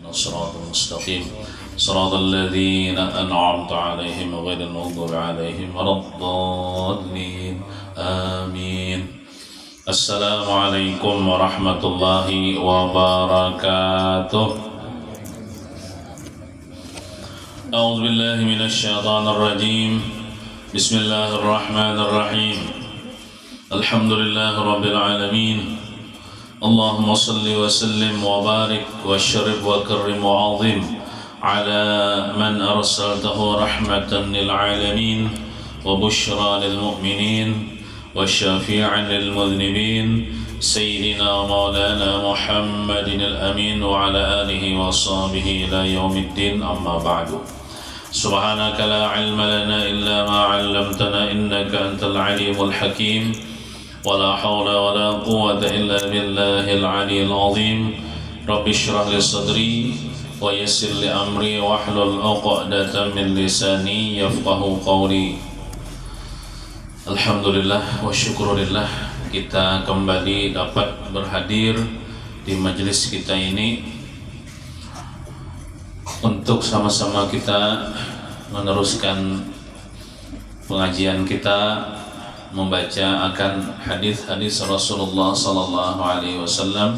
الصراط المستقيم صراط الذين أنعمت عليهم غير المغضوب عليهم ولا الضالين آمين. السلام عليكم ورحمة الله وبركاته. أعوذ بالله من الشيطان الرجيم. بسم الله الرحمن الرحيم. الحمد لله رب العالمين. اللهم صل وسلم وبارك وشرف وكرم وعظم على من أرسلته رحمة للعالمين وبشرى للمؤمنين وشفيعا للمذنبين سيدنا مولانا محمد الأمين وعلى آله وصحبه إلى يوم الدين. أما بعد، سبحانك لا علم لنا إلا ما علمتنا إنك أنت العليم الحكيم ولا حول ولا قوة إلا بالله العلي العظيم. رب اشرح لي صدري ويسر لي أمري واحلل عقدة من لساني يفقه قولي. Alhamdulillah wa syukurillah, kita kembali dapat berhadir di majelis kita ini untuk sama-sama kita meneruskan pengajian kita membaca akan hadis-hadis Rasulullah sallallahu alaihi wasallam.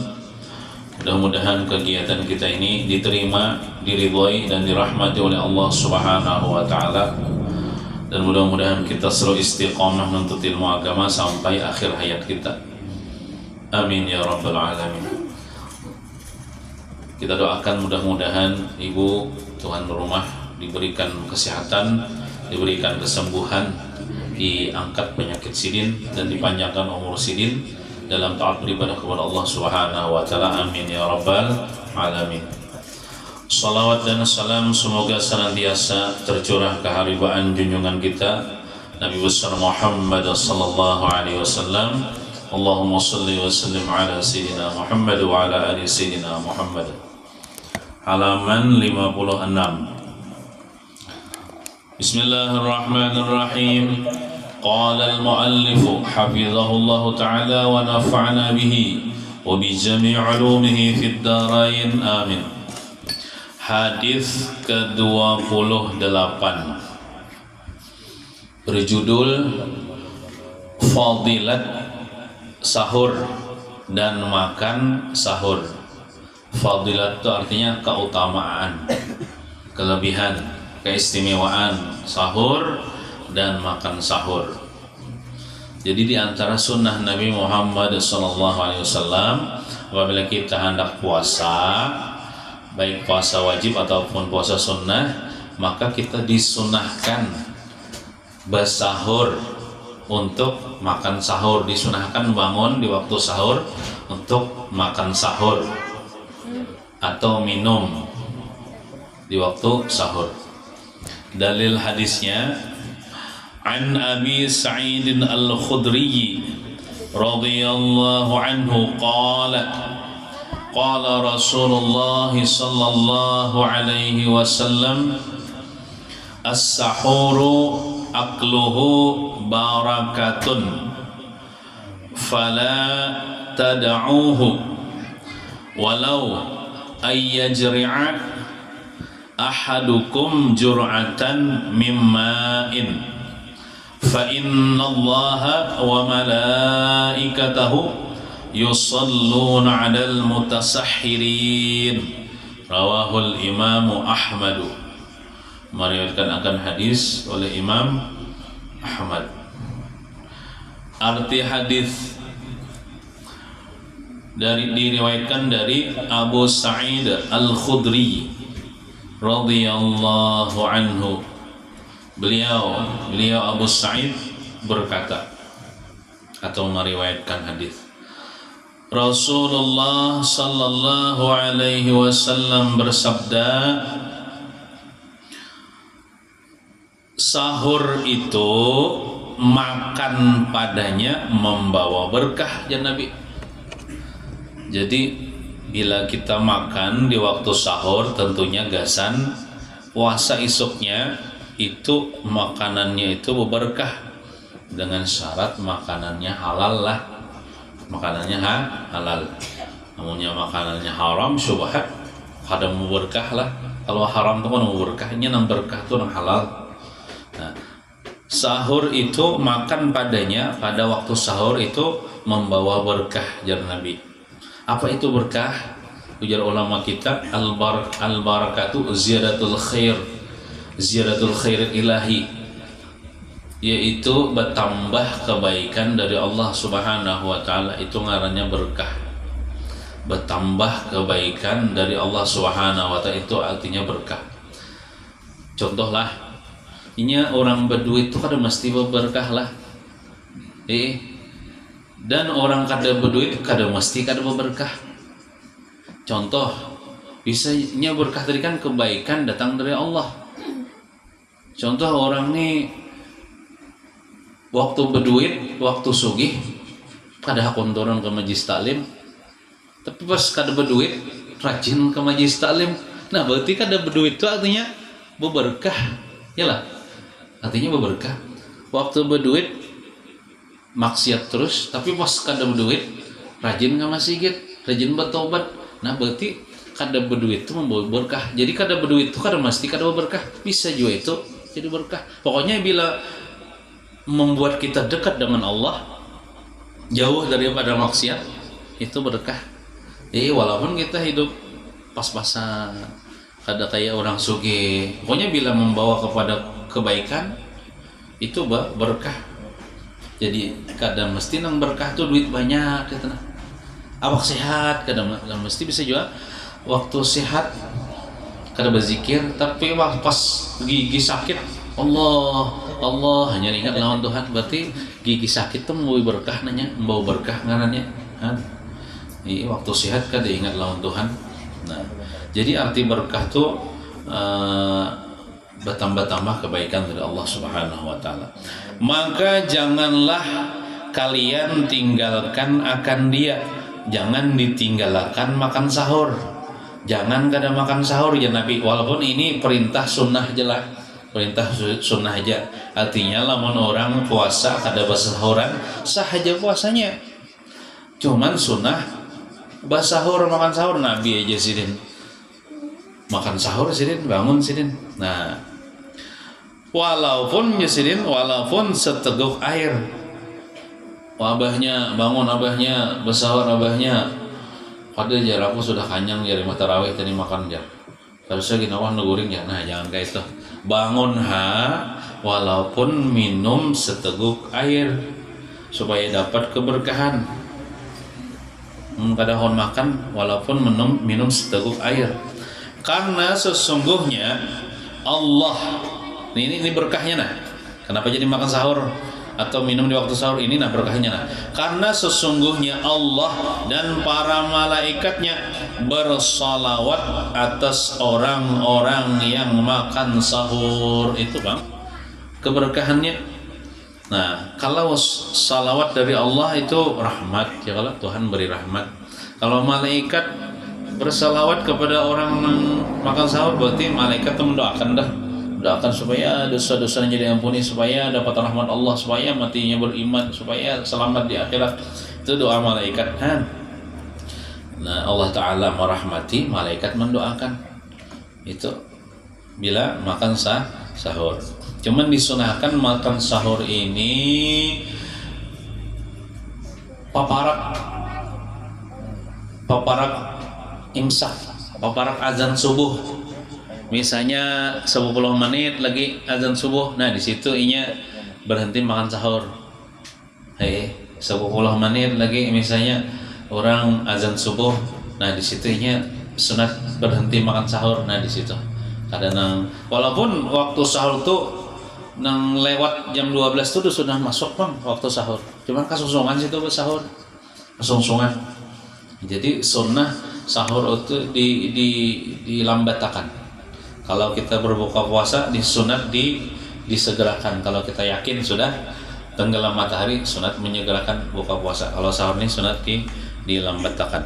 Mudah-mudahan kegiatan kita ini diterima, diridhoi dan dirahmati oleh Allah Subhanahu wa taala. Dan mudah-mudahan kita selalu istiqamah menuntut ilmu agama sampai akhir hayat kita. Amin ya rabbal alamin. Kita doakan mudah-mudahan ibu tuan rumah diberikan kesehatan, diberikan kesembuhan, diangkat penyakit sidin dan dipanjangkan umur sidin dalam taat beribadah kepada Allah Subhanahu wa taala. Amin ya rabbal alamin. Salawat dan salam semoga senantiasa tercurah keharibaan junjungan kita Nabi besar Muhammad sallallahu alaihi wasallam. Allahumma salli wa sallim ala sayyidina Muhammad wa ala ali sayyidina Muhammad. Halaman 56. Bismillahirrahmanirrahim. Qala al-muallif hafizahullahu ta'ala wa nafa'na bihi wa bi jami' ulumihi fid darain amin. Hadis ke-28 berjudul Fadilat Sahur dan Makan Sahur. Fadilat itu artinya keutamaan, kelebihan, keistimewaan sahur dan makan sahur. Jadi di antara sunnah Nabi Muhammad SAW, apabila kita hendak puasa, baik puasa wajib ataupun puasa sunnah, maka kita disunahkan bersahur untuk makan sahur, disunahkan bangun di waktu sahur untuk makan sahur atau minum di waktu sahur. Dalil hadisnya an Abi Sa'id al-Khudri radhiyallahu anhu qala qala Rasulullah sallallahu alaihi wasallam as-sahuru akluhu barakatun fala tad'uhu walau ayyajri'a ahadukum jur'atan mimma'in fa innallaha wa malaikatahu yusalluna 'alal mutasahhirin. Rawahul Imam Ahmad. Meriwayatkan akan hadis oleh Imam Ahmad. Arti hadis diriwayatkan dari Abu Sa'id al-Khudri radhiyallahu anhu. Beliau Abu Sa'id berkata atau meriwayatkan hadis, Rasulullah sallallahu alaihi wasallam bersabda, sahur itu makan padanya membawa berkah, ya Nabi. Jadi bila kita makan di waktu sahur, tentunya gasan puasa esoknya itu makanannya itu berberkah, dengan syarat makanannya halal lah, makanannya halal. Namunnya makanannya haram syubhat, kada mau berkah lah. Kalau haram tuh kan mau berkahnya, nang berkah tuh nang halal. Nah, sahur itu makan padanya pada waktu sahur itu membawa berkah, jar Nabi. Apa itu berkah? Ujar ulama kita, al-barakatu ziyadatul khair ilahi, yaitu bertambah kebaikan dari Allah Subhanahu wa taala, itu ngarannya berkah. Bertambah kebaikan dari Allah Subhanahu wa taala itu artinya berkah. Contoh lah, ini orang berduit itu kada mesti berberkah lah. Dan orang kada berduit kada mesti kada berberkah. Contoh, bisanya berkah tadi kan kebaikan datang dari Allah. Contoh orang nih waktu berduit, waktu sugih kada hakun turun ke majlis taklim, tapi pas kada berduit rajin ke majlis taklim. Nah berarti kada berduit itu artinya berberkah, yalah. Artinya berberkah. Waktu berduit maksiat terus, tapi pas kada berduit rajin ke masjid, rajin bertobat. Nah berarti kada berduit itu membawa berkah. Jadi kada berduit itu kada mesti kada berkah, bisa juga itu jadi berkah. Pokoknya bila membuat kita dekat dengan Allah, jauh daripada maksiat, itu berkah. Jadi walaupun kita hidup pas-pasan, kada kayak orang sugih, pokoknya bila membawa kepada kebaikan itu berkah. Jadi kada mesti nang berkah tuh duit banyak gitu nah. Awak sehat kada mesti, bisa juga waktu sehat kada berzikir, tapi pas gigi sakit Allah hanya ingat lawan Tuhan, berarti gigi sakit tuh membawa berkah nanya, membawa berkah ngarannya. Ini waktu sehat kada ingat lawan Tuhan. Nah, jadi arti berkah tuh bertambah-tambah kebaikan dari Allah Subhanahu wa taala. Maka janganlah kalian tinggalkan akan dia. Jangan ditinggalkan makan sahur. Jangan kada makan sahur ya Nabi. Walaupun ini perintah sunnah aja lah. Perintah sunnah aja. Artinya lamun orang puasa kada bersahuran, sah aja puasanya. Cuman sunnah bersahur, makan sahur. Nabi aja sidin makan sahur sidin, bangun sidin. Nah, walaupun seteguk air, abahnya bangun, abahnya bersahur, abahnya pada jar aku sudah kanyang dari tarawih tadi makan jar, harusnya gini wah neguring ya. Nah jangan kayak itu, bangun walaupun minum seteguk air supaya dapat keberkahan. Kada hon makan walaupun minum seteguk air, karena sesungguhnya Allah ini berkahnya. Nah kenapa jadi makan sahur atau minum di waktu sahur ini? Nah berkahnya nah, karena sesungguhnya Allah dan para malaikatnya bersalawat atas orang-orang yang makan sahur. Itu bang keberkahannya. Nah kalau salawat dari Allah itu rahmat ya, kalau Tuhan beri rahmat. Kalau malaikat bersalawat kepada orang makan sahur, berarti malaikat itu mendoakan doakan supaya dosa-dosanya diampuni, supaya dapat rahmat Allah, supaya matinya beriman, supaya selamat di akhirat. Itu doa malaikat kan. Nah Allah Ta'ala merahmati, malaikat mendoakan. Itu bila makan sahur. Cuman disunahkan makan sahur ini paparak imsak, paparak azan subuh. Misalnya 10 menit lagi azan subuh, nah di situ inya berhenti makan sahur. 10 menit lagi misalnya orang azan subuh, nah di situ inya sunat berhenti makan sahur. Nah di situ kadang walaupun waktu sahur tuh nang lewat jam 12 tuh sudah masuk bang waktu sahur, cuman kasungsungan situ sahur, kasungsungan. Jadi sunnah sahur itu dilambatakan. Kalau kita berbuka puasa disunat disegerakan. Kalau kita yakin sudah tenggelam matahari, sunat menyegerakan buka puasa. Kalau sahur ini sunat dilambatakan.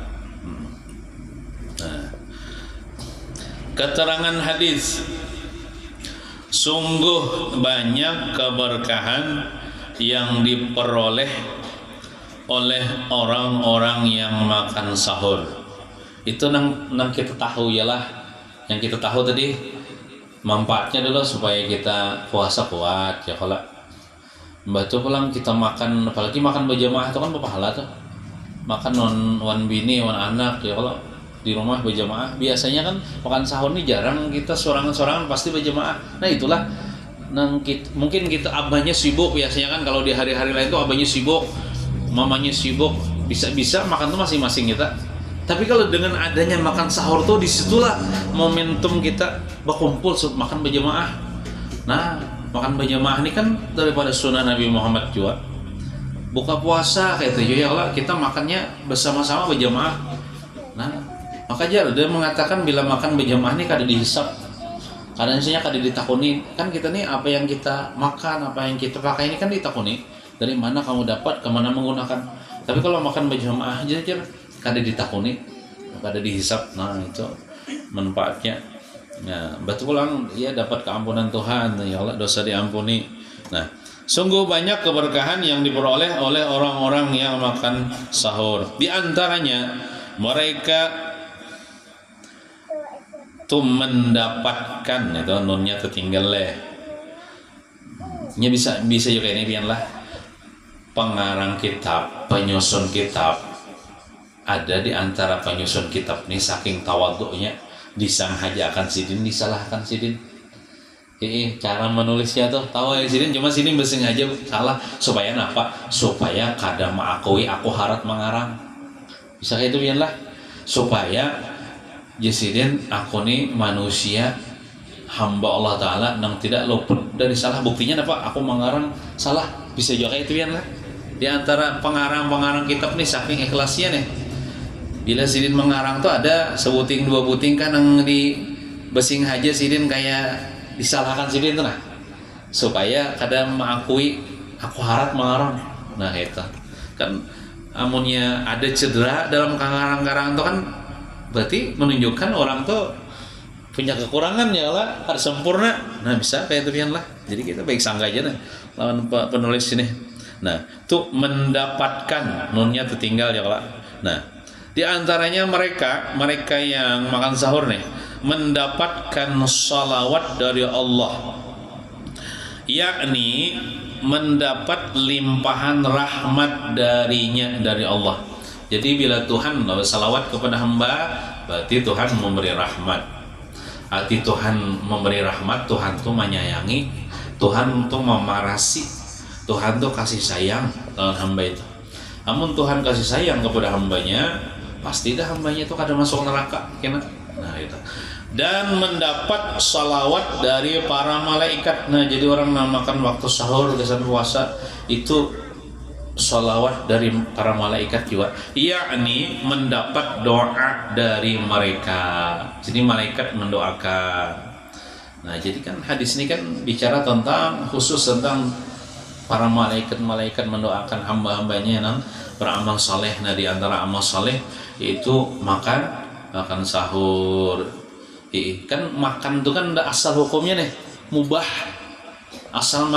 Nah, keterangan hadis, sungguh banyak keberkahan yang diperoleh oleh orang-orang yang makan sahur. Itu nang kita tahu ialah yang kita tahu tadi manfaatnya dulu supaya kita puasa kuat ya. Kalau baca pulang kita makan, apalagi makan berjamaah itu kan berpahala tuh. Makan wan bini, wan anak ya. Kalau di rumah berjamaah biasanya kan makan sahur nih jarang kita sorangan-sorangan, pasti berjamaah. Nah itulah mungkin kita abahnya sibuk biasanya kan, kalau di hari-hari lain tuh abahnya sibuk, mamanya sibuk, bisa makan tuh masing-masing kita. Tapi kalau dengan adanya makan sahur tuh disitulah momentum kita berkumpul makan berjamaah. Nah makan berjamaah ini kan daripada sunnah Nabi Muhammad juga. Buka puasa kayak itu ya Allah, kita makannya bersama-sama berjamaah. Nah makanya dia mengatakan bila makan berjamaah ini kada dihisap, kadang isinya kada ditakuni. Kan kita nih apa yang kita makan, apa yang kita pakai ini kan ditakuni, dari mana kamu dapat, kemana menggunakan. Tapi kalau makan berjamaah aja kada ditakuni, kada dihisap. Nah itu manfaatnya. Nah betul pulang ya, dapat keampunan Tuhan ya Allah, dosa diampuni. Nah sungguh banyak keberkahan yang diperoleh oleh orang-orang yang makan sahur. Di antaranya mereka tuh mendapatkan, itu nunnya tertinggal leh. Nya bisa juga ini biarlah pengarang kitab, penyusun kitab. Ada di antara penyusun kitab nih saking tawaduknya disanghaja akan sidin, disalahkan sidin. Cara menulisnya tuh tahu ya sidin, cuma sini bersengaja salah supaya apa? Supaya kada mengakui aku harat mengarang. Bisa kayak itu biarlah supaya Jesiden aku nih manusia hamba Allah Ta'ala yang tidak luput dari salah. Buktinya apa? Aku mengarang salah. Bisa juga kayak itu biarlah. Di antara pengarang kitab nih saking ikhlasnya nih, bila sidin mengarang tuh ada sebuting dua buting kan yang di besing aja sidin kayak disalahkan sidin tuh, nah supaya kadang mengakui aku harap mengarang. Nah itu kan amunnya ada cedera dalam karang-karang itu kan berarti menunjukkan orang tuh punya kekurangan ya lah, harus sempurna. Nah bisa kayak itu lah. Jadi kita baik sangka aja nih lawan penulis ini. Nah tuh mendapatkan, nunnya tertinggal ya lah. Nah di antaranya mereka yang makan sahur nih mendapatkan salawat dari Allah, yakni mendapat limpahan rahmat darinya, dari Allah. Jadi bila Tuhan salawat kepada hamba, berarti Tuhan memberi rahmat. Arti Tuhan memberi rahmat, Tuhan tuh menyayangi, Tuhan tuh memarasi, Tuhan tuh kasih sayang dalam hamba itu. Namun Tuhan kasih sayang kepada hambanya, pasti dah hambanya itu kada masuk neraka, kena. Nah itu. Dan mendapat salawat dari para malaikat. Nah jadi orang namakan waktu sahur dan puasa itu salawat dari para malaikat juga, yakni mendapat doa dari mereka. Jadi malaikat mendoakan. Nah jadi kan hadis ini kan bicara tentang khusus tentang para malaikat mendoakan hamba-hambanya yang beramal saleh. Nah di antara amal saleh itu makan sahur. Kan makan itu kan asal hukumnya nih mubah, asal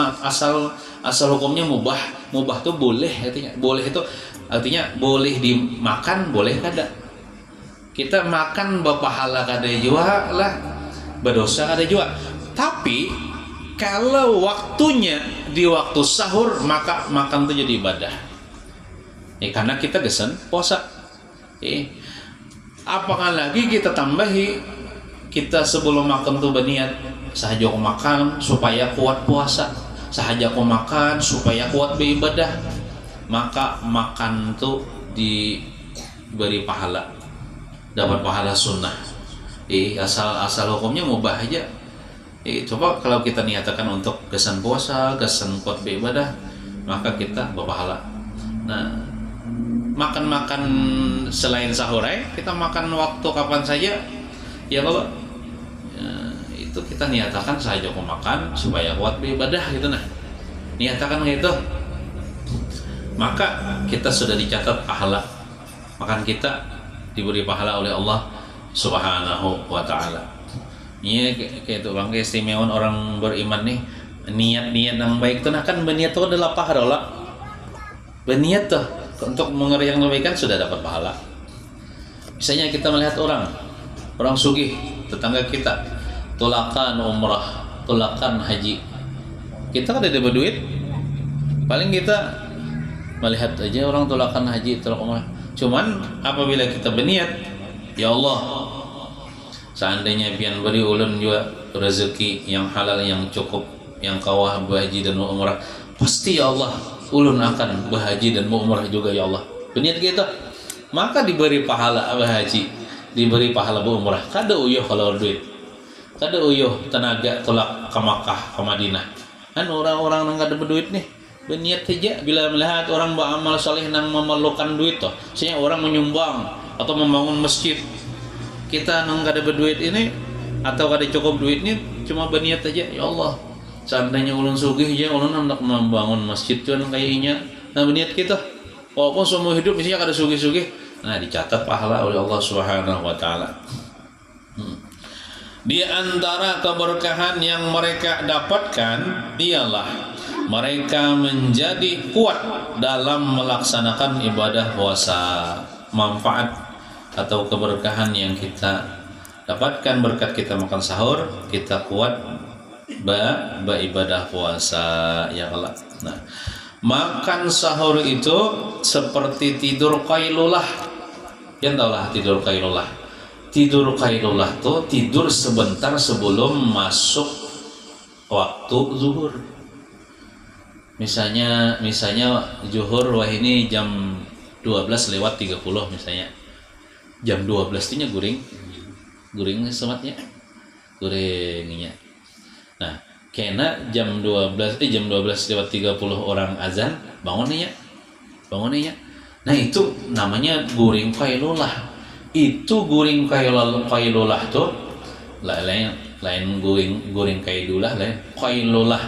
hukumnya mubah tuh boleh, artinya boleh itu artinya boleh dimakan, boleh kada. Kita makan berpahala kada juga lah, berdosa kada juga. Tapi kalau waktunya di waktu sahur, maka makan itu jadi ibadah. Karena kita gesen puasa. Apakah lagi kita tambahi, kita sebelum makan tuh berniat sahaja aku makan supaya kuat puasa, sahaja aku makan supaya kuat beribadah, maka makan tuh diberi pahala, dapat pahala sunnah. Asal hukumnya mubah aja. Coba kalau kita niatakan untuk kesan puasa, kesan kuat beribadah, maka kita berpahala. Nah makan selain sahur kita makan waktu kapan saja ya kalau itu kita niatakan saja aku makan supaya kuat beribadah gitu. Nah niatakan gitu, maka kita sudah dicatat pahala, makan kita diberi pahala oleh Allah Subhanahu wa ta'ala. Ini kayak itu bang, keistimewaan orang beriman nih, niat yang baik tuh. Nah kan berniat tuh adalah pahala, berniat tuh untuk mengerjakan kebaikan sudah dapat pahala. Misalnya kita melihat orang sugih, tetangga kita, tolakan umrah, tolakan haji. Kita kan ada berduit, paling kita melihat aja orang tolakan haji, tolak umrah. Cuman apabila kita berniat, ya Allah, seandainya pian beri ulun juga rezeki yang halal, yang cukup, yang kawah berhaji dan mau umrah, pasti ya Allah ulun akan berhaji dan mau umrah juga ya Allah. Berniat kita, maka diberi pahala berhaji, diberi pahala berumrah. Kada uyuh kalau duit, kada uyuh tenaga tolak ke Makkah, ke Madinah. Kan orang-orang yang kada berduit nih, berniat saja bila melihat orang beramal saleh nang memerlukan duit toh. Misalnya orang menyumbang atau membangun masjid. Kita nang kada berduit ini atau kada cukup duit ini, cuma berniat aja, ya Allah, seandainya ulun sugih aja ulun hendak membangun masjid tuan kayaknya. Nah berniat kita, walaupun semua hidup misalnya kada sugih-sugih, nah dicatat pahala oleh Allah Subhanahu wa taala. Di antara keberkahan yang mereka dapatkan ialah mereka menjadi kuat dalam melaksanakan ibadah puasa. Manfaat atau keberkahan yang kita dapatkan berkat kita makan sahur, kita kuat beribadah puasa ya Allah. Nah, makan sahur itu seperti tidur qailulah. Yang tahulah tidur qailulah. Tidur qailulah tuh tidur sebentar sebelum masuk waktu zuhur. Misalnya zuhur wah ini jam 12:30 misalnya. Jam 12 nya guring sematnya. Guringnya. Nah, kena jam 12:30 orang azan, bangun nih ya. Nah, itu namanya guring qailulah. Itu guring qailulah tuh lain guring qailulah, lain qailulah.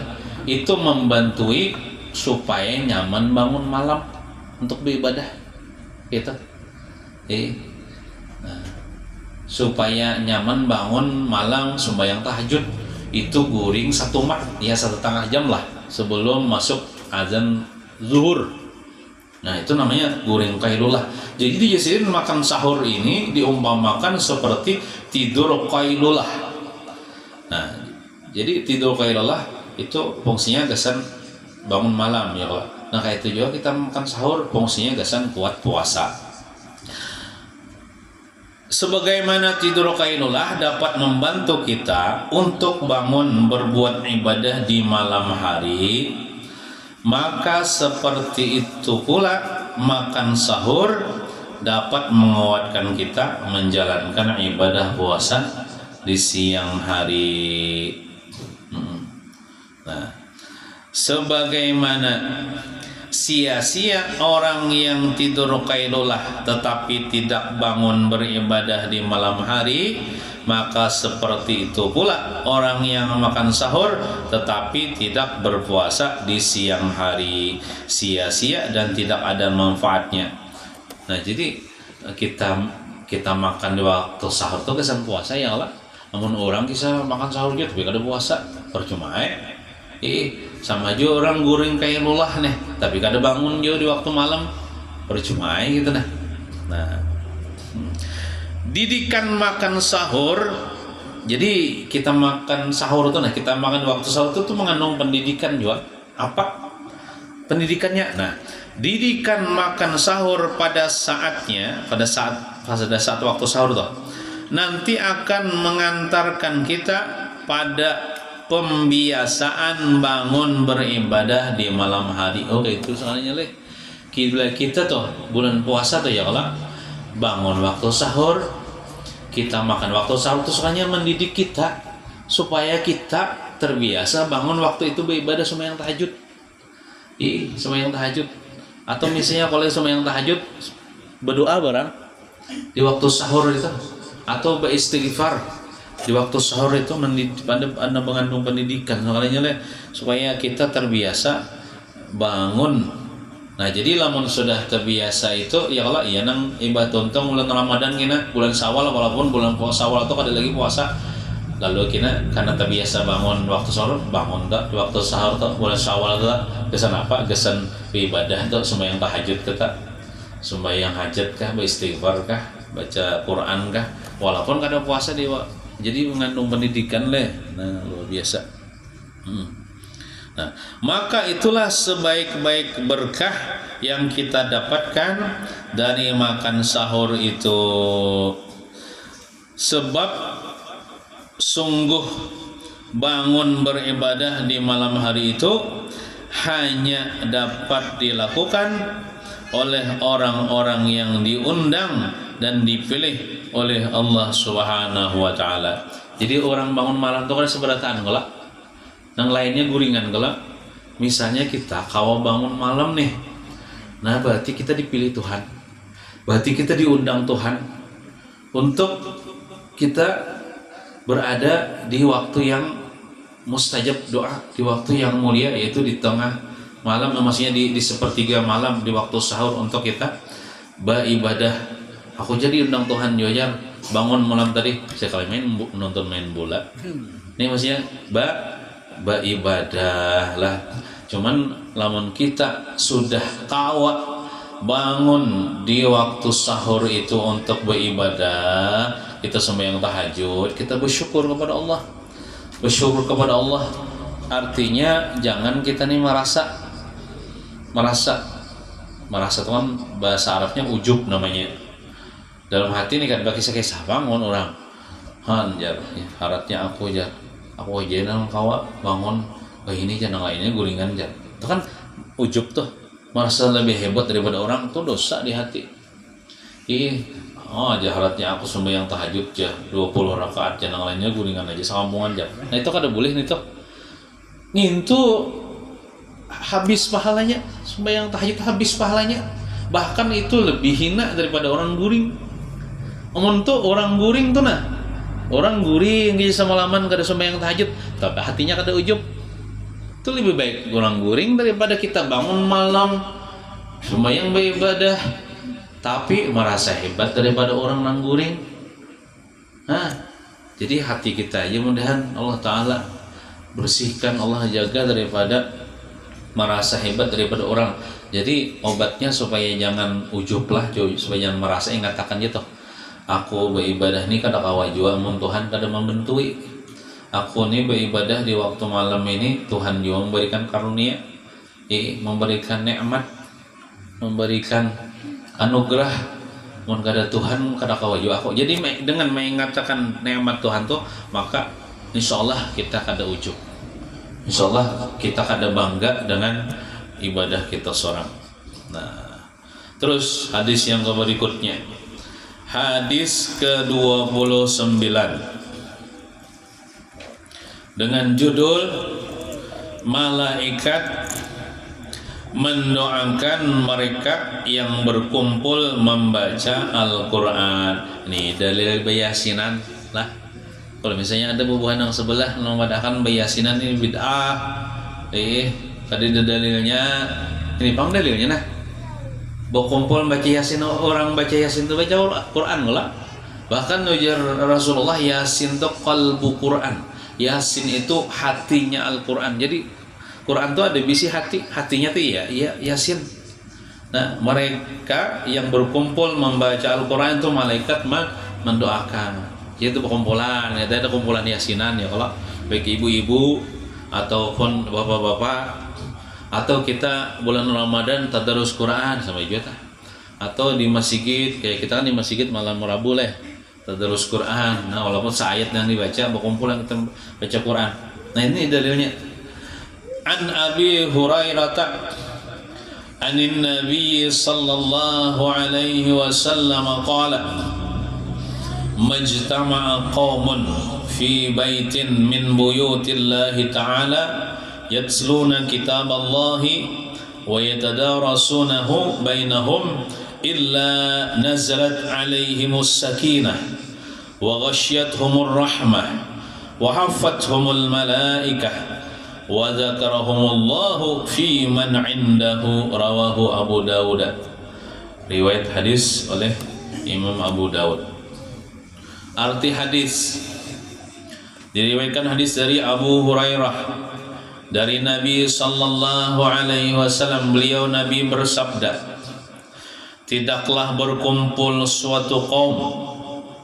Itu membantui supaya nyaman bangun malam untuk beribadah gitu. Nah, supaya nyaman bangun malam sembahyang tahajud, itu guring 1,5 jam lah sebelum masuk azan zuhur. Nah, itu namanya guring qailulah. Jadi dijelasin makan sahur ini diumpamakan seperti tidur qailulah. Nah, jadi tidur qailulah itu fungsinya gasan bangun malam ya Allah. Nah, kayak itu juga kita makan sahur fungsinya gasan kuat puasa. Sebagaimana tidur qailulah dapat membantu kita untuk bangun berbuat ibadah di malam hari, maka seperti itu pula makan sahur dapat menguatkan kita menjalankan ibadah puasa di siang hari. Nah, sebagaimana sia-sia orang yang tidur qailulah tetapi tidak bangun beribadah di malam hari, maka seperti itu pula orang yang makan sahur tetapi tidak berpuasa di siang hari, sia-sia dan tidak ada manfaatnya. Nah, jadi kita makan di waktu sahur itu kesan puasa ya Allah. Namun orang kisah makan sahur gitu tapi kada puasa, percuma sama aja orang guring qailulah nih tapi kada bangun juga di waktu malam, percuma gitu nah. Didikan makan sahur. Jadi kita makan sahur tuh, nah kita makan waktu sahur itu tuh mengandung pendidikan juga. Apa pendidikannya? Nah, didikan makan sahur pada saat waktu sahur tuh nanti akan mengantarkan kita pada pembiasaan bangun beribadah di malam hari. Itu soalnya kita tuh bulan puasa tuh ya kalau bangun waktu sahur, kita makan waktu sahur itu soalnya mendidik kita supaya kita terbiasa bangun waktu itu beribadah sembahyang tahajud. Sembahyang tahajud. Atau misalnya kalau sembahyang tahajud berdoa barang di waktu sahur itu, atau beristighfar di waktu sahur itu anda mengandung pendidikan supaya kita terbiasa bangun. Nah, jadi lamun sudah terbiasa itu ya Allah iya nang ibadah tontong bulan Ramadan kina bulan Syawal, walaupun bulan Syawal itu ada lagi puasa, lalu kina karena terbiasa bangun waktu sahur, bangun tak di waktu sahur tuh bulan Syawal tuh kesan apa? Kesan ibadah tuh sembahyang tahajud kita, sembahyang hajat kah, beristighfar kah, baca Quran kah, walaupun kada puasa dewa. Jadi mengandung pendidikan leh. Nah, luar biasa. Nah, maka itulah sebaik-baik berkah yang kita dapatkan dari makan sahur itu. Sebab sungguh bangun beribadah di malam hari itu hanya dapat dilakukan oleh orang-orang yang diundang dan dipilih oleh Allah Subhanahu wa taala. Jadi orang bangun malam itu kan seberataan kalau yang lainnya guringan kalau misalnya kita kawa bangun malam nih. Nah, berarti kita dipilih Tuhan. Berarti kita diundang Tuhan untuk kita berada di waktu yang mustajab doa, di waktu yang mulia, yaitu di tengah malam, maksudnya di sepertiga malam, di waktu sahur untuk kita beribadah. Aku jadi undang Tuhan Jojar bangun malam tadi sekali nonton main bola. Ini maksudnya beribadah lah. Cuman lamun kita sudah kawa bangun di waktu sahur itu untuk beribadah, kita sembahyang tahajud, kita bersyukur kepada Allah. Bersyukur kepada Allah artinya jangan kita nih merasa teman, bahasa Arabnya ujub namanya. Dalam hati nih kan bagi sekisah bangun orang jar haratnya aku aja nang kawa bangun ini jangan lainnya guringan jar. Itu kan ujub tuh, merasa lebih hebat daripada orang tuh, dosa di hati. Jaharatnya aku sembahyang tahajud 20 rakaat jangan lainnya guringan aja sambungan aja. Nah itu kada boleh nih tuh. Ngintu habis pahalanya, sembahyang tahajud habis pahalanya. Bahkan itu lebih hina daripada orang guring. Omong tuh orang guring tuh nah. Orang guring gitu semalaman kada sembahyang tahajud, tapi hatinya kada ujub. Itu lebih baik orang guring daripada kita bangun malam sembahyang beribadah tapi merasa hebat daripada orang nangguring. Jadi hati kita aja mudahan Allah Ta'ala bersihkan, Allah jaga daripada merasa hebat daripada orang. Jadi obatnya supaya jangan ujub lah, supaya jangan merasa ingatakan gitu. Aku beribadah ini kada kawa jua mun Tuhan kada membentui. Aku ini beribadah di waktu malam ini Tuhan juga memberikan karunia, memberikan nikmat, memberikan anugerah. Mun kada Tuhan kada kawa jua aku. Jadi dengan mengatakan nikmat Tuhan tuh, maka insyaallah kita kada ujub. Insyaallah kita kada bangga dengan ibadah kita seorang. Nah, terus hadis yang berikutnya. Hadis ke-29 dengan judul malaikat mendoakan mereka yang berkumpul membaca Al-Quran. Ini dalil bayasinan lah. Kalau misalnya ada bubuhan yang sebelah memadakan bayasinan ini bid'ah. Tadi ada dalilnya. Ini pang dalilnya nah. Berkumpul baca yasin, orang baca yasin itu baca Quran lah. Bahkan ujar Rasulullah, yasin itu qalbu Quran. Yasin itu hatinya Al-Quran. Jadi Quran itu ada bisi hatinya tuh ya yasin. Nah, mereka yang berkumpul membaca Al-Quran itu malaikat mendoakan. Itu perkumpulan, ya ada kumpulan yasinan ya, kalau baik ibu-ibu ataupun bapak-bapak, atau kita bulan Ramadan tadarus Quran sama ibu ta, atau di masjid kayak kita kan di masjid malam Rabu leh tadarus Quran. Nah, walaupun seayat yang dibaca berkumpulan kita baca Quran. Nah, ini dalilnya. An Abi Hurairah anin Nabi sallallahu alaihi wasallam qala majtama'a qaumun fi baitin min buyutillahi ta'ala yatluna kitaballahi wa yatadarasunahu bainahum illa nazalat alaihimus sakinah wa ghasyiyatuhumur rahmah wa haffathumul malaikah wa dzakarahumullahu fi man indahu. Rawahu Abu Dawud. Riwayat hadis oleh Imam Abu Dawud. Arti hadis diriwayatkan hadis dari Abu Hurairah dari Nabi sallallahu alaihi wasallam, beliau Nabi bersabda, tidaklah berkumpul suatu kaum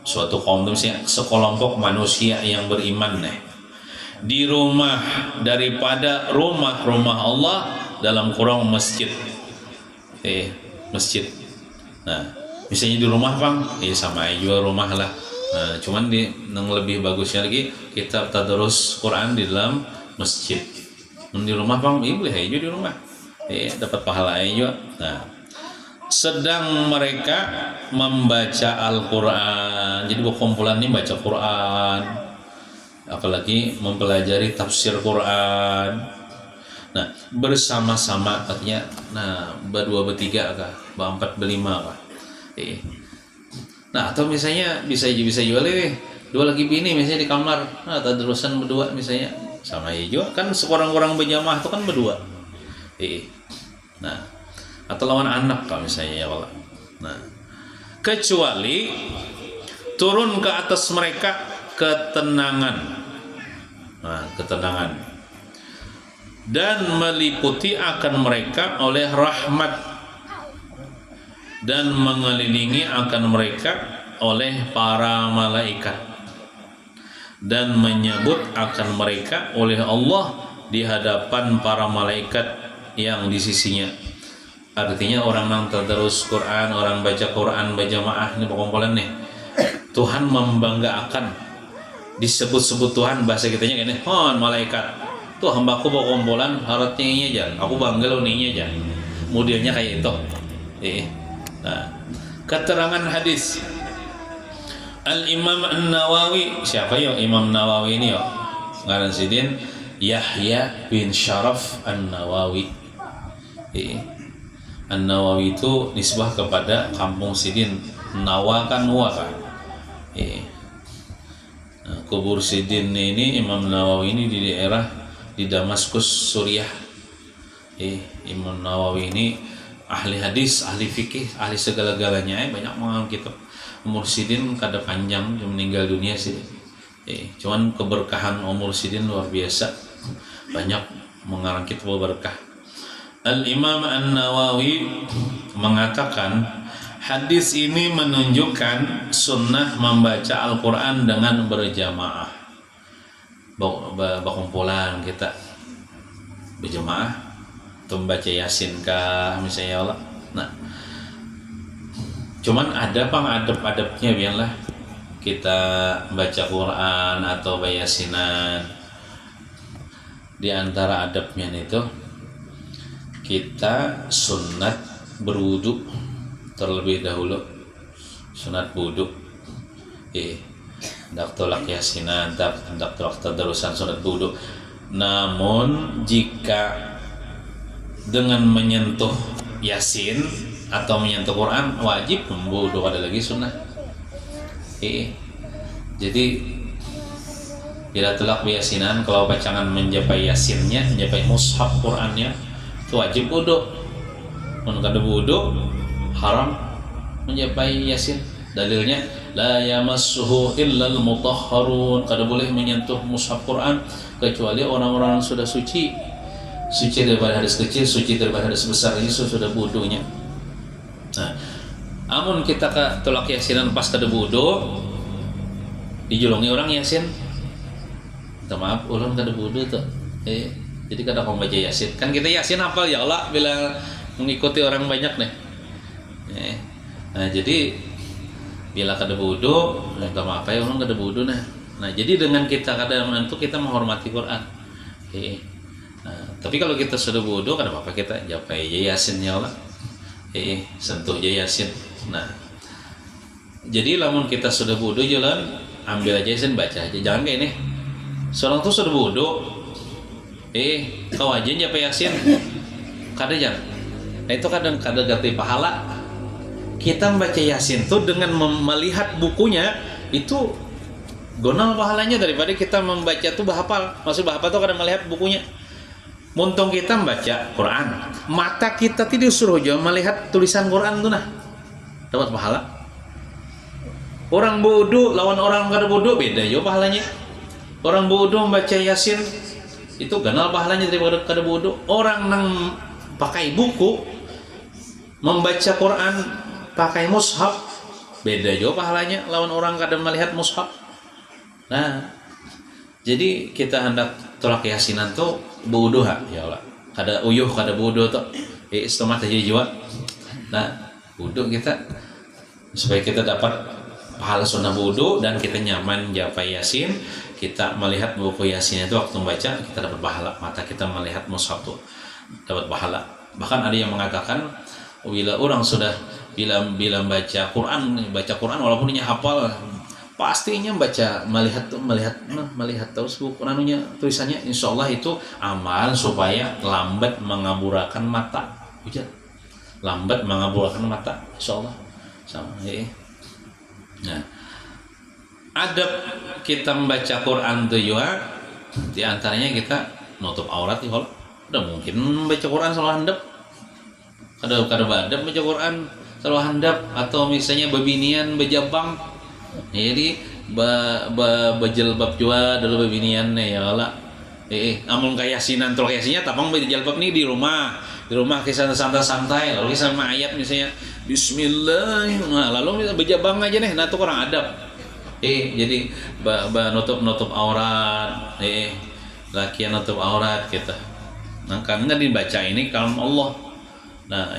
itu misalnya sekelompok manusia yang beriman di rumah daripada rumah Allah dalam kurung masjid. Masjid. Nah, misalnya di rumah Bang, sama aja juga rumah lah. Nah, cuman yang lebih bagusnya lagi kita tadarus Quran di dalam masjid. Di rumah Bang, boleh aja di rumah. Dapat pahala aja juga. Nah, sedang mereka membaca Al-Quran. Jadi kumpulan ini baca Quran, apalagi mempelajari tafsir Quran. Nah, bersama-sama artinya, berdua bertiga kah, berempat berlima kah. Nah, atau misalnya bisa juga dua lagi bini misalnya di kamar, tadarusan berdua misalnya, sama aja juga kan sekurang-kurang berjamaah itu kan berdua. Nah, atau lawan anak kalau misalnya ya Allah. Nah, kecuali turun ke atas mereka ketenangan. Nah, ketenangan dan meliputi akan mereka oleh rahmat dan mengelilingi akan mereka oleh para malaikat dan menyebut akan mereka oleh Allah di hadapan para malaikat yang di sisinya. Artinya orang yang tadarus Quran, orang baca Quran berjamaah ini perkumpulan nih, Tuhan membanggakan, disebut-sebut Tuhan bahasa kitanya gini, malaikat tuh hambaku berkumpulan harapnya ini aja, aku bangga lo ini aja, modelnya kayak itu. Nah, keterangan hadis Al-Imam An-Nawawi, siapa ya Imam Nawawi ini ya? Ngaran sidin Yahya bin Syaraf An-Nawawi. An-Nawawi itu nisbah kepada kampung Sidin. Nawa kan kan. Nah, kubur Sidin ini Imam Nawawi ini di daerah di Damaskus, Suriah. Imam Nawawi ini ahli hadis, ahli fikih, ahli segala-galanya. Banyak mengarang kitab. Umur Sidin kada panjang, meninggal dunia sih. Cuman keberkahan umur Sidin luar biasa. Banyak mengarang kitab berkah. Al-Imam An-Nawawi mengatakan hadis ini menunjukkan sunnah membaca Al-Quran dengan berjamaah. Berkumpulan kita berjamaah atau membaca Yasin kah misalnya Allah. Nah, cuman ada adab-adabnya biarlah kita baca Quran atau baca Yasinan. Di antara adabnya itu kita sunat berwudu terlebih dahulu, sunat wudu. Hendak tolak Yasinan, hendak tolak tadarusan sunat wudu. Namun jika dengan menyentuh Yasin atau menyentuh Quran wajib memwudu, ada lagi sunnah. Jadi bila tolak Yasinan, kalau bacangan mencapai Yasinnya, mencapai mushaf Qurannya, itu wajib wudu. Mun kada wudu haram mencapai Yasin. Dalilnya la yamassuhu illal mutahharun, kada boleh menyentuh mushaf Quran kecuali orang-orang yang sudah suci daripada hadas kecil, suci daripada hadas besar. Ini sudah wudunya. Nah, amun kita ka tolak Yasinan pas kada wudu, dijulungi orang Yasin, minta maaf ulang kada wudu tuh. Jadi kada kau baca Yasin. Kan kita Yasin hafal ya Allah bila mengikuti orang banyak nih. Nah, jadi bila kada wudu, minta maaf ya orang kada wudu nah. Nah, jadi dengan kita kada menentu kita menghormati Quran. Nah, tapi kalau kita sudah wudu kada apa-apa kita japai Yasin ya Allah. Sentuh Yasin. Nah, jadi lamun kita sudah wudu jalan ambil aja Yasin, baca aja. Jangan kayak ini. Seorang tuh sudah wudu, kau aja japai Yasin. Kada jangan. Nah, itu kadang ganti pahala. Kita membaca Yasin tuh dengan melihat bukunya itu gonal pahalanya daripada kita membaca tuh bahapal. Maksud bahapal tuh kadang melihat bukunya. Muntong kita membaca Quran, mata kita tidak suruh aja melihat tulisan Quran tuh dapat pahala. Orang bodoh lawan orang kada bodoh beda yo pahalanya. Orang bodoh membaca Yasin itu ganal pahalanya daripada kada bodoh. Orang nang pakai buku membaca Quran pakai mushaf, beda juga pahalanya lawan orang kadang melihat mushaf. Nah, jadi kita hendak tolak yasinan tuh buduha ya Allah. Kada uyuh kada budu tuh. Istilah teh jiwa. Nah, budu kita supaya kita dapat pahala sunnah wudu dan kita nyaman japa yasin, kita melihat buku yasin itu waktu membaca kita dapat pahala, mata kita melihat mushaf tuh dapat pahala. Bahkan ada yang mengatakan bila orang sudah bila baca Quran walaupun dia hafal pastinya melihat terus buku anunya tulisannya, insyaallah itu amal supaya lambat mengaburakan mata, lambat mengaburakan mata insyaallah sama ya. Nah, adab kita membaca Quran itu juga di antaranya kita nutup aurat ya. Kalau udah mungkin membaca Quran selalu handap, kada adab baca Quran selalu handap, atau misalnya bebinian bejabang, jadi bejilbab juga dulu bebinian nih ya Allah. Amun kayasinan tol kayasinya tapang bejilbab nih di rumah kisah santai lalu kisah sama ayat misalnya Bismillah, nah lalu bejabang aja nih, nah itu kurang adab. Jadi nutup aurat, lakian nutup aurat kita. Nah karena dibaca ini kalam Allah. Nah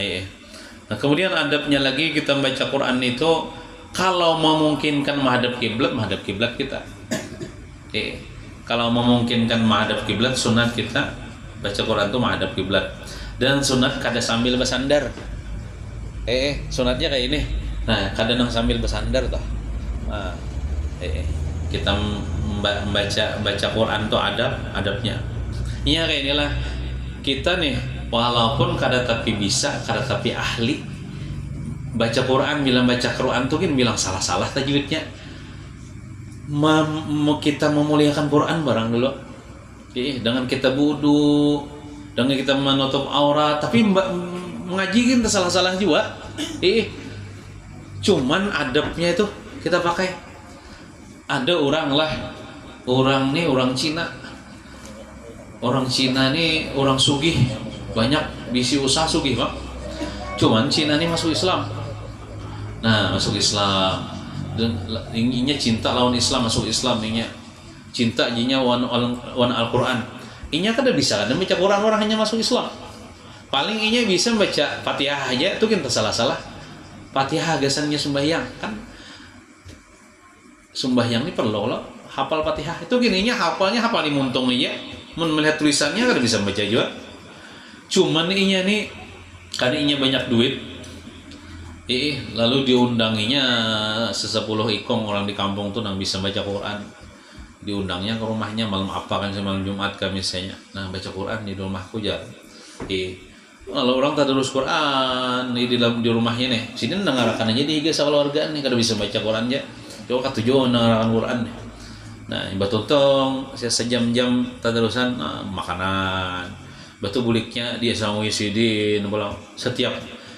kemudian adabnya lagi kita membaca Quran itu kalau memungkinkan menghadap kiblat kita. Kalau memungkinkan menghadap kiblat, sunat kita baca Quran itu menghadap kiblat, dan sunat kada sambil bersandar. Sunatnya kayak ini. Nah, kadang sambil bersandar toh. Nah, kita baca Quran tuh adabnya. Iya kayak inilah kita nih, walaupun kada tapi bisa, kada tapi ahli baca Quran, bilang baca Quran tuh kan bilang salah-salah tajwidnya. Kita memuliakan Quran barang dulu. Dengan kita wudu, dengan kita menutup aurat, tapi mengaji kan salah-salah juga. Cuman adabnya itu kita pakai. Ada orang nih orang Cina. Orang Cina nih orang sugih, banyak bisi usaha sugih, Pak. Cuman Cina nih masuk Islam. Nah, masuk Islam. Dan inginnya cinta lawan Islam, masuk Islam inginnya. Cinta jinya wan Al-Qur'an. Inya kada bisa kan baca Quran orang hanya masuk Islam. Paling inya bisa baca Fatihah aja, itu kan salah-salah. Fatihah gasannya sembahyang kan. Sembahyang ini perlu loh hafal Fatihah. Itu gininya hafal di muntung aja. Melihat tulisannya kada bisa baca juga. Cuman inya nih karena inya banyak duit. Lalu diundanginya sesepuluh ikong orang di kampung tuh yang bisa baca Quran. Diundangnya ke rumahnya malam apa kan, malam Jumat kan misalnya. Nah, baca Quran di rumahku aja. Kalau orang tadarus Quran di rumahnya nih, sini dengarkan aja di higa keluarga nih, kada bisa baca Quran aja. Coba katujuan dengarkan Quran nih. Nah, batutong sejam-jam tadarusan makanan. Batu buliknya dia sama Wisidin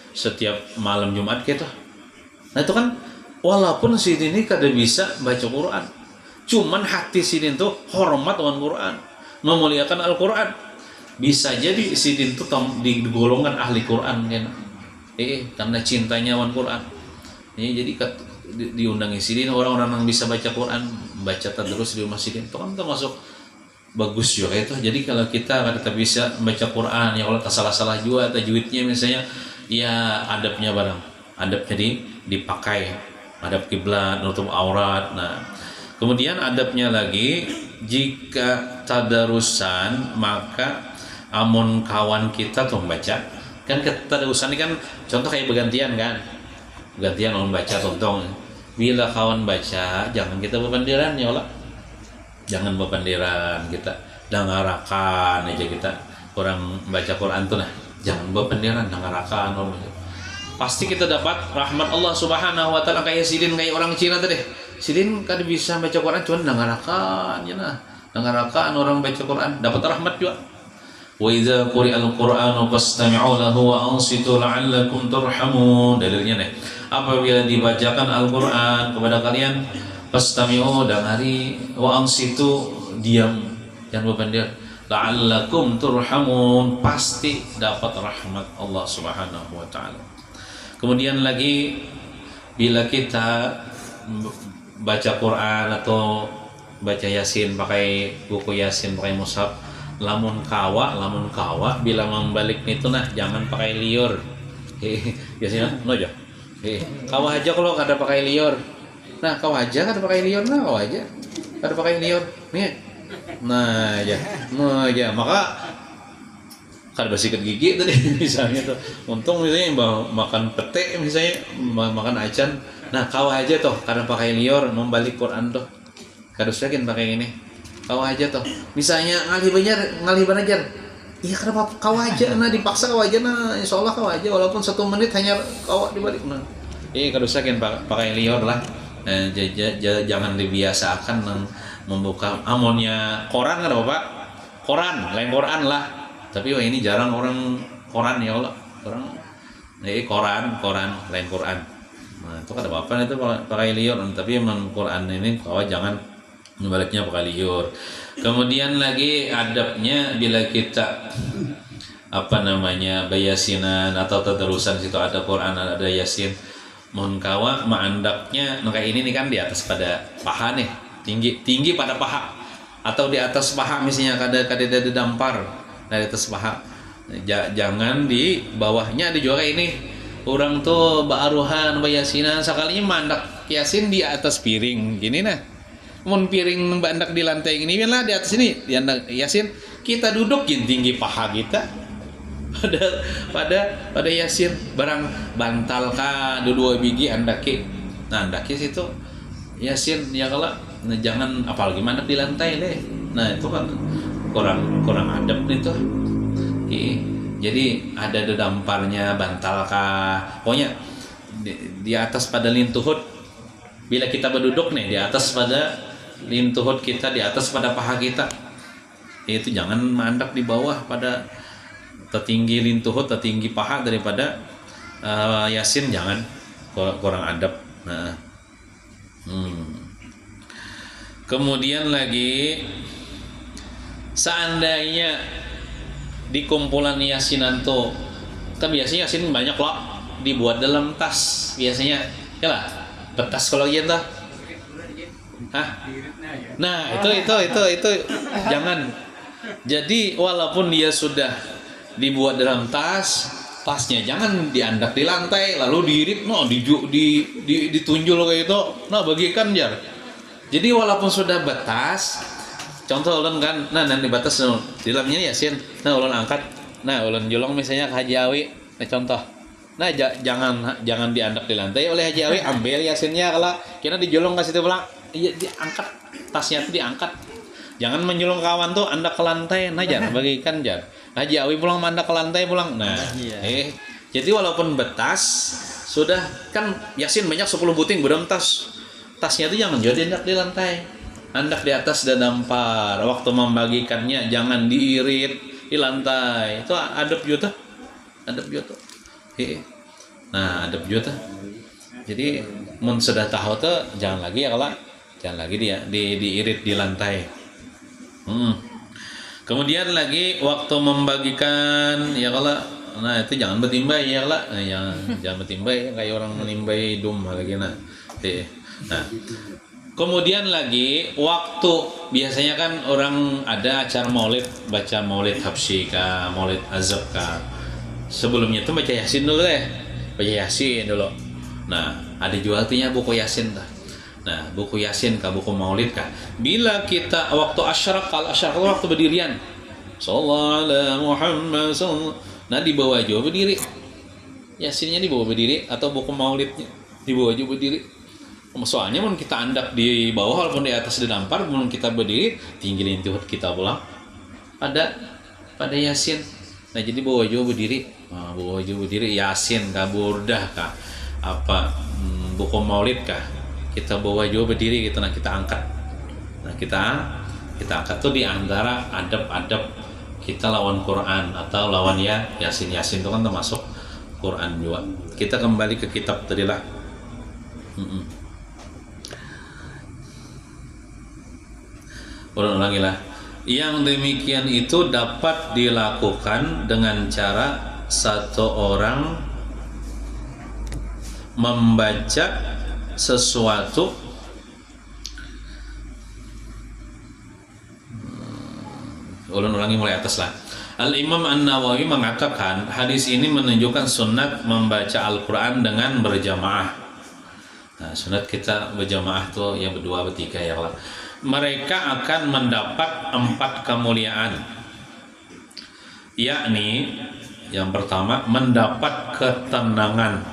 setiap malam Jumat gitu. Nah, itu kan walaupun Sidin ini kada bisa baca Quran, cuman hati Sidin tuh hormat dengan Quran, memuliakan Al-Quran. Bisa jadi Sidin tuh di golongan ahli Quran kan. Karena cintanya dengan Quran. Jadi diundangi Sidin orang-orang yang bisa baca Quran, baca terus di rumah Sidin. Itu kan termasuk bagus juga itu. Jadi kalau kita kada bisa baca Quran, ya Allah tak salah-salah juga tajwidnya misalnya, ya adabnya jadi dipakai adab kiblat, nutup aurat. Nah, kemudian adabnya lagi jika tadarusan maka amun kawan kita tuh membaca kan, tadarusan ini kan contoh kayak bergantian orang baca contoh. Bila kawan baca jangan kita bebandiran ya Allah, jangan bebandiran, kita dengarakan aja kita orang baca Quran tuh, nah jangan bebandiran, dengarakan orang. Pasti kita dapat rahmat Allah Subhanahu wa taala. Kayak Sidin, kayak orang Cina tadi. Sidin kan bisa baca Quran cuman dengarakan ya, nah dengarakan orang baca Quran dapat rahmat juga. Wa idza quri'al Qur'anu fastami'u lahu wa ansitu la'allakum turhamun. Dalilnya nih, apabila dibacakan Al-Qur'an kepada kalian, fastami'u dengari, wa ansitu diam, jangan bebandir, la'allakum turhamun, pasti dapat rahmat Allah Subhanahu wa taala. Kemudian lagi bila kita baca Quran atau baca Yasin pakai buku Yasin pakai mushaf, lamun kawa bila membalik itu nah jangan pakai liur. Biasanya no aja. Kawa aja kalau kada pakai liur. Nah, kawa aja kada pakai liur, nah kawa aja. Kada pakai liur. Nih. Nah, ya. Maka kada bersikat gigi tadi misalnya tuh. Untung misalnya makan pete misalnya makan acan. Nah, kawa aja tuh kada pakai liur membalik Quran tuh. Kada usah pakai ini. Kawa aja tuh. Misalnya ngalih banajar. Iya kenapa kawa aja, nah dipaksa kawa aja, nah insyaallah kawa aja walaupun 1 menit hanya kawa dibalik, nah kada usah pakai liur lah. Jangan dibiasakan membuka amonnya koran kan Bapak, koran lain Quran lah, tapi ini jarang orang koran ya Allah, koran lain Quran. Nah itu kada apa-apa itu pakai liur, tapi memang Quran ini kawa jangan membaliknya pakai liur. Kemudian lagi adabnya bila kita bayasinan atau tadarusan situ ada Quran ada Yasin, mohon kawa maandaknya kayak ini nih kan di atas pada paha nih, tinggi pada paha atau di atas paha misalnya kada dampar dari atas paha. Jangan di bawahnya ada juga ini. Orang tuh baaruhan bayasinan sekalinya mandak Yasin di atas piring gini nah. Mun piring bandak di lantai ini lah di atas ini di Yasin kita dudukin tinggi paha kita pada Yasin barang bantal ka dua biji andaki, nah andaki situ Yasin ya kalau nah, jangan apalagi mandak di lantai deh, nah itu kan kurang adab nih tuh. Jadi ada damparnya bantal ka pokoknya di atas pada lintuhut bila kita berduduk nih di atas pada lintuhut kita di atas pada paha kita, itu jangan mandak di bawah pada tertinggi lintuhut tertinggi paha daripada Yasin, jangan, kurang adab. Nah, kemudian lagi seandainya di kumpulan Yasinan tuh kan biasanya Yasin banyak loh dibuat dalam tas biasanya ya lah, tas kalau gitu. Nah itu jangan. Jadi walaupun dia sudah dibuat dalam tasnya jangan diandak di lantai lalu diirit ditunjul kayak itu, nah bagikan jar. Jadi walaupun sudah batas, contoh ulun kan, nah nanti batas di dalamnya Yasin, nah ulun angkat, nah ulun julung misalnya ke Haji Awi, nah contoh. Nah jangan diandak di lantai oleh Haji Awi, ambil Yasinnya kalau kira dijulung ke situ pulang. Iya diangkat tasnya tuh diangkat, jangan menjulung kawan tuh andak ke lantai, nah jangan bagikan jar. Haji Awi pulang mandak ke lantai pulang, nah jadi walaupun betas sudah kan Yasin banyak 10 buting bedam tasnya tuh jangan jadi andak di lantai, andak di atas dan dampar. Waktu membagikannya jangan diirit di lantai, itu adab juta. Nah adab juta. Jadi mun sudah tahu tuh jangan lagi ya kalau jangan lagi dia diirit di lantai. Kemudian lagi waktu membagikan ya kalau nah itu jangan bertimbai ya kalau jangan bertimbai kayak orang menimbai dum lagi nah. Nah kemudian lagi waktu biasanya kan orang ada acara maulid, baca maulid habsyi ka maulid azab ka, sebelumnya tuh baca Yasin dulu deh, baca Yasin dulu. Nah ada juga artinya buku Yasin dah. Nah buku Yasin kah buku maulid kah, bila kita waktu asyraq waktu berdirian sallallahu alaihi Muhammad sallallahu, nah di bawah juga berdiri Yasinnya, di bawah berdiri atau buku maulidnya di bawah juga berdiri. Soalnya mun kita andak di bawah walaupun di atas didampar, mun kita berdiri tinggi lintuhut kita pulang pada Yasin. Nah jadi bawah juga berdiri, bawah juga berdiri Yasin kah burdah kah apa buku maulid kah, kita bawa juga berdiri gitu, nah kita angkat. Nah kita angkat tuh di antara adab-adab kita lawan Quran atau lawan Yasin itu kan termasuk Quran juga. Kita kembali ke kitab tadi lah. Ulangi lah. Yang demikian itu dapat dilakukan dengan cara satu orang membaca sesuatu. Ulun ulangi mulai atas lah. Al-Imam An-Nawawi mengatakan hadis ini menunjukkan sunat membaca Al-Quran dengan berjamaah. Nah, sunat kita berjamaah tuh ya berdua bertiga ya Allah. Mereka akan mendapat 4 kemuliaan, yakni yang pertama mendapat ketenangan.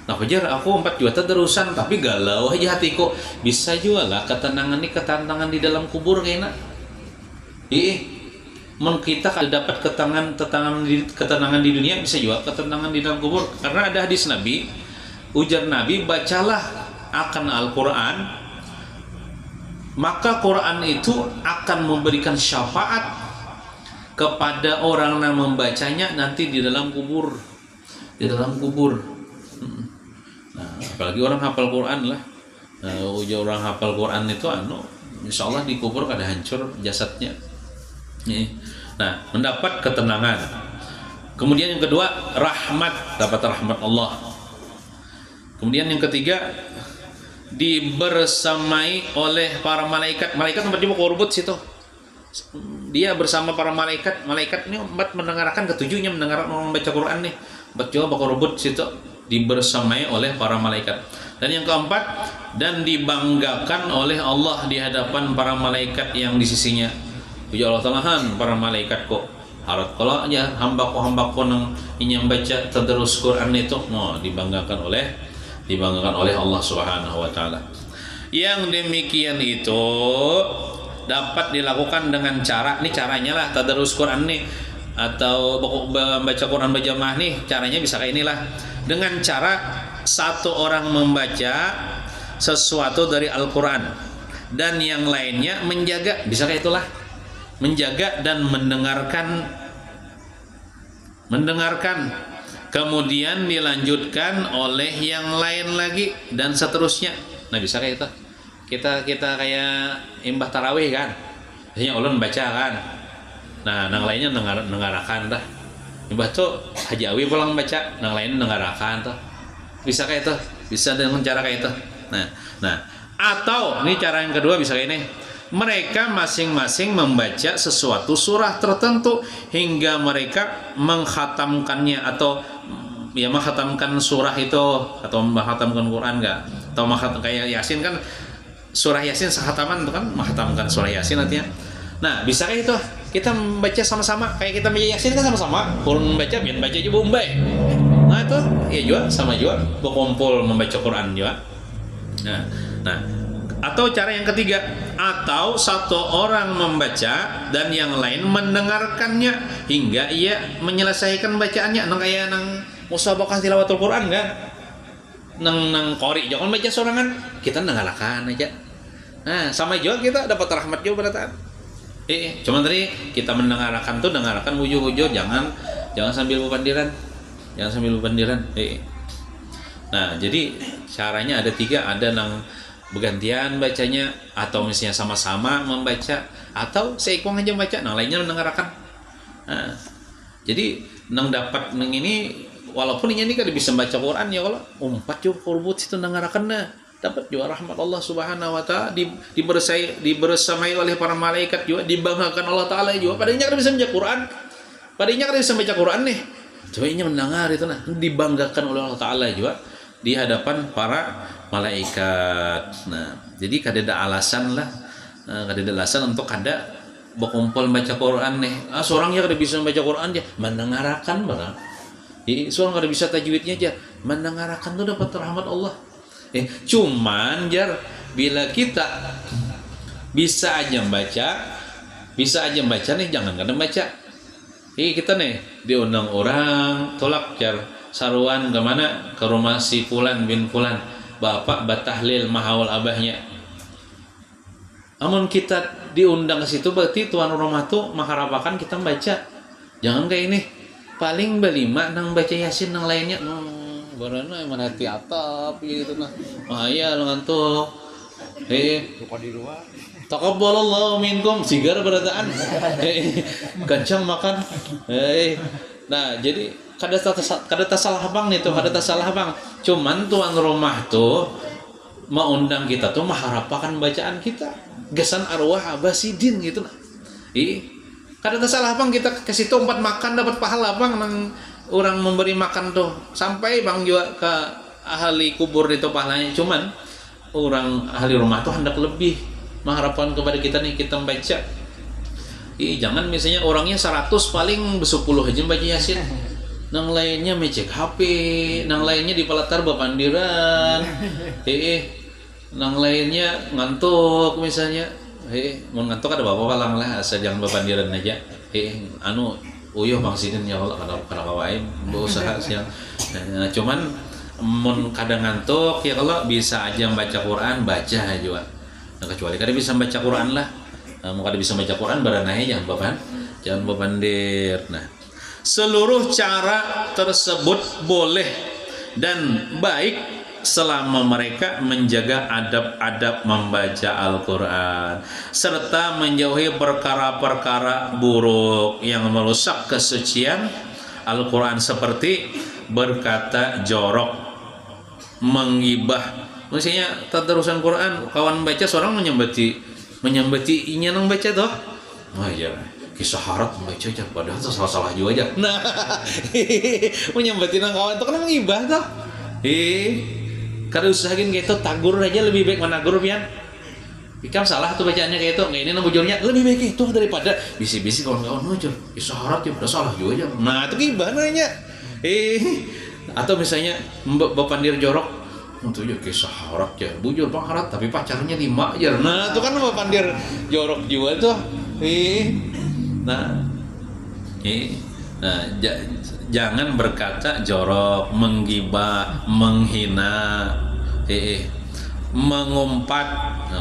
Nah kejar aku 4 juta terusan tapi galau aja hatiku. Bisa juga lah ketenangan ini ketenangan di dalam kubur kayaknya. Kita dapat ketenangan di dunia, bisa juga ketenangan di dalam kubur. Karena ada hadis Nabi, ujar Nabi, bacalah akan Al-Quran, maka Quran itu akan memberikan syafaat kepada orang yang membacanya nanti di dalam kubur. Di dalam kubur. Nah, apalagi orang hafal Quran lah. Nah, orang hafal Quran itu insya Allah di kubur kada hancur jasadnya. Nah, mendapat ketenangan. Kemudian yang kedua, rahmat, dapat rahmat Allah. Kemudian yang ketiga, dibersamai oleh para malaikat. Malaikat tempat juga korbut situ. Dia bersama para malaikat. Malaikat ini 4 mendengarkan, ketujuhnya mendengarkan membaca Quran nih. 4 juga korbut situ, dibersamai oleh para malaikat. Dan yang keempat, dan dibanggakan oleh Allah di hadapan para malaikat yang di sisinya. Ya Allah Ta'alahan para malaikat kok harap kalau aja hamba-hamba nang ingin baca terus Quran itu dibanggakan oleh Allah Subhanahu wa taala. Yang demikian itu dapat dilakukan dengan cara, ini caranya lah tadarus Quran nih atau baca Quran berjamaah nih, caranya bisa kayak inilah. Dengan cara satu orang membaca sesuatu dari Al-Quran dan yang lainnya menjaga, bisa kayak itulah, menjaga dan mendengarkan, kemudian dilanjutkan oleh yang lain lagi dan seterusnya. Nah bisa kayak itu. Kita kayak imbah tarawih kan, biasanya ulun baca kan, nah yang lainnya dengarkan dah. Imbah tuh Haji Awi pulang baca, yang lain dengarkan tuh. Bisa kayak itu, bisa dengan cara kayak itu. Nah atau ini cara yang kedua bisa kayak ini. Mereka masing-masing membaca sesuatu surah tertentu hingga mereka mengkhatamkannya, atau ya mengkhatamkan surah itu, atau mengkhatamkan Quran enggak, atau kayak Yasin kan, surah Yasin sehataman itu kan mengkhatamkan surah Yasin artinya. Nah bisa kayak itu, kita membaca sama-sama, kayak kita baca Yasin kan sama-sama, Quran baca biar baca aja Bombay. Nah itu ya juga sama juga berkumpul membaca Quran juga. Nah atau cara yang ketiga, atau satu orang membaca dan yang lain mendengarkannya hingga ia menyelesaikan bacaannya. Nang kayak nang musabaqah tilawatul Quran kan, nang qori jangan baca sorangan, kita dengarkan aja. Nah sama juga kita dapat rahmat juga pada taat. Cuman tadi kita mendengarkan tuh dengarkan wujud-wujud, jangan sambil bepandiran, Nah jadi caranya ada 3, ada nang bergantian bacanya, atau misalnya sama-sama membaca, atau seikung aja baca, nah lainnya mendengarkan. Nah, jadi nang dapat nang ini, walaupun ini kan bisa baca Quran ya, kalau 4 juga kurbut itu mendengarkan, dapat juga rahmat Allah Subhanahu wa taala, dibersamai oleh para malaikat juga, dibanggakan Allah taala juga. Padahal kan bisa baca Quran, nih. Coba ini mendengar itu dibanggakan oleh Allah taala juga di hadapan para malaikat. Nah, jadi kada ada alasan untuk kada berkumpul baca Quran nih. Seorang yang kada bisa baca Quran dia mendengarkan barang. Seorang kada bisa tajwidnya aja, mendengarkan tuh dapat rahmat Allah. Cuman bila kita bisa aja baca nih, jangan kada baca. Kita nih diundang orang tolak saruan kemana, ke rumah si Fulan bin Fulan, bapak batahlil mahaul abahnya. Amun kita diundang ke situ, berarti tuan rumah tuh mengharapkan kita baca. Jangan kayak ini, paling berlima nang baca Yasin, nang lainnya barana emang hati atap gitu nah. Iya lo ngantuk. Buka di luar. Taqabbalallahu minkum, sigar berataan. Kencang makan. Nah, jadi kada salah bang nih tuh, kada salah bang. Cuman tuan rumah tuh mau undang kita tuh mengharapkan bacaan kita. Gesan arwah abasidin gitu. Kada salah bang kita ke situ tempat makan dapat pahala bang nang orang memberi makan tuh. Sampai bang juga ke ahli kubur itu pahalanya. Cuman orang ahli rumah tuh hendak lebih mengharapkan kepada kita nih kita membaca. Jangan misalnya orangnya 100 paling 10 aja baca Yasin. Nang lainnya mecek HP, nang lainnya di pelatar bapandiran. Nang lainnya ngantuk misalnya. Mau ngantuk ada bapak lang lah asal jangan bapandiran aja. Uyuh bang sidin ya Allah kada wae berusaha siang. Nah, cuman mun kadang ngantuk ya kalau bisa aja membaca Quran baca aja. Nah, kecuali kada bisa membaca Quran lah. Mau kada bisa membaca Quran baranahe jangan bebandir. Nah, seluruh cara tersebut boleh dan baik selama mereka menjaga adab-adab membaca Al-Quran serta menjauhi perkara-perkara buruk yang merusak kesucian Al-Quran seperti berkata jorok, menggibah. Maksudnya tadarusan Quran kawan baca seorang menyambati inya nang baca toh. Oh iya, kisah harat baca aja padahal salah-salah juga aja. Nah, menyambati nang kawan itu kan menggibah toh. Kada usahain gitu tagur aja lebih baik menagur pian. Ikam salah tuh bacaannya kayak itu, ini nang bujurnya lebih baik itu daripada bisi-bisi kawan-kawan bujur. Kisah harat ya udah salah juga aja. Nah, itu gimana nya? Atau misalnya bapandir jorok untuk ya kisah harat ya bujur bang harat tapi pacarnya 5 aja. Nah itu kan bapandir jorok juga tuh. Jangan berkata jorok, menggibah, menghina, mengumpat,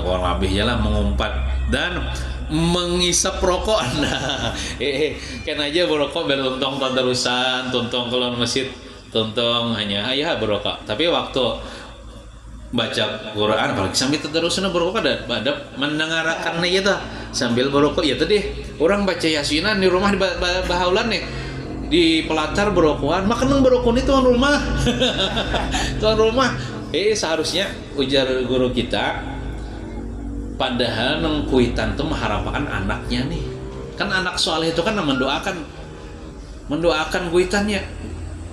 orang lebih ya lah mengumpat dan mengisap rokok. Nah, kan aja berokok beruntong tadarusan, tuntong keluar masjid, tuntong hanya ayah berokok. Tapi waktu baca Quran apalagi sambil tadarusan berokok ada mendengarkan aja tuh sambil berokok ya tadi orang baca yasinan di rumah di bahaulan nih di pelatar berokokan makan berokok itu tuan rumah. Tuan rumah seharusnya ujar guru kita padahal nang kuitan tuh mengharapkan anaknya nih kan anak soleh itu kan mendoakan kuitannya.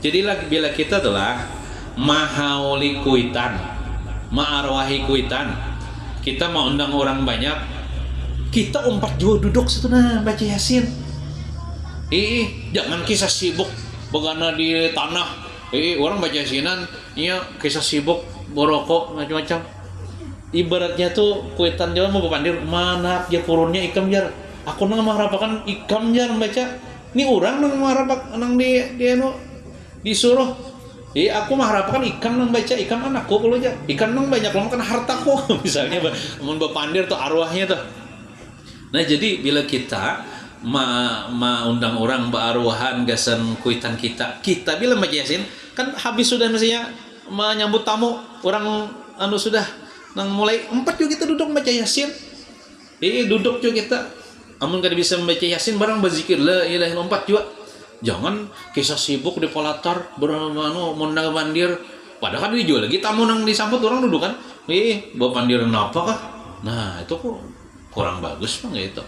Jadi bila kita telah mahauli kuitan ma'arwahi kuitan kita mau undang orang banyak kita umpat juga duduk situ nah baca Yasin. Jangan kisah sibuk begana di tanah. Orang baca Yasinan iya kisah sibuk borokok macam-macam. Ibaratnya tuh kuitan jawa mau bepandir mana dia purunnya ikam jar. Aku nang mengharapkan ikam jar membaca. Ini orang nang mengharapkan nang dia disuruh. Aku mengharapkan ikam nang baca ikam anakku kalau aja. Ikam nang banyak lama kan hartaku misalnya mun bepandir tuh arwahnya tuh. Nah jadi bila kita undang orang berarwahan gasan kuitan kita bila baca Yasin kan habis sudah mestinya menyambut tamu orang sudah nang mulai 4 juga kita duduk baca Yasin. Duduk juga kita amun kada bisa membaca Yasin barang berzikir la ilaha illallah 4 juga. Jangan kisah sibuk di pelatar mondang bandir padahal kan dijual lagi tamu nang disambut orang duduk kan bawa pandiran apa kah. Nah itu kok kurang bagus bang gitu.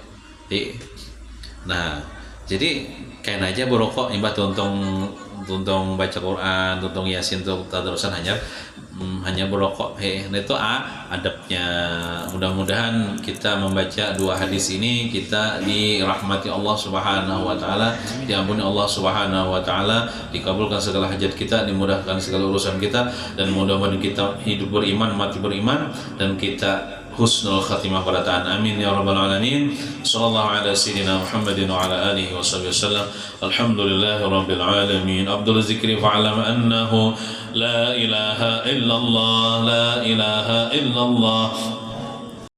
Nah jadi kayak aja berokok imbah tuntong baca Quran tuntong Yasin tuh tadarusan hanya berokok. Nah itu adabnya. Mudah-mudahan kita membaca 2 hadis ini kita dirahmati Allah Subhanahu wa taala, diampuni Allah Subhanahu wa taala, dikabulkan segala hajat kita, dimudahkan segala urusan kita dan mudah-mudahan kita hidup beriman, mati beriman dan kita husnul khatimah pada ta'an. Amin ya rabbal alamin. Sallallahu ala sayyidina Muhammadin wa ala alihi wa sahbihi wasallam. Alhamdulillahi rabbil alamin. Abdul zikri fa'alam annahu la ilaha illallah, la ilaha illallah,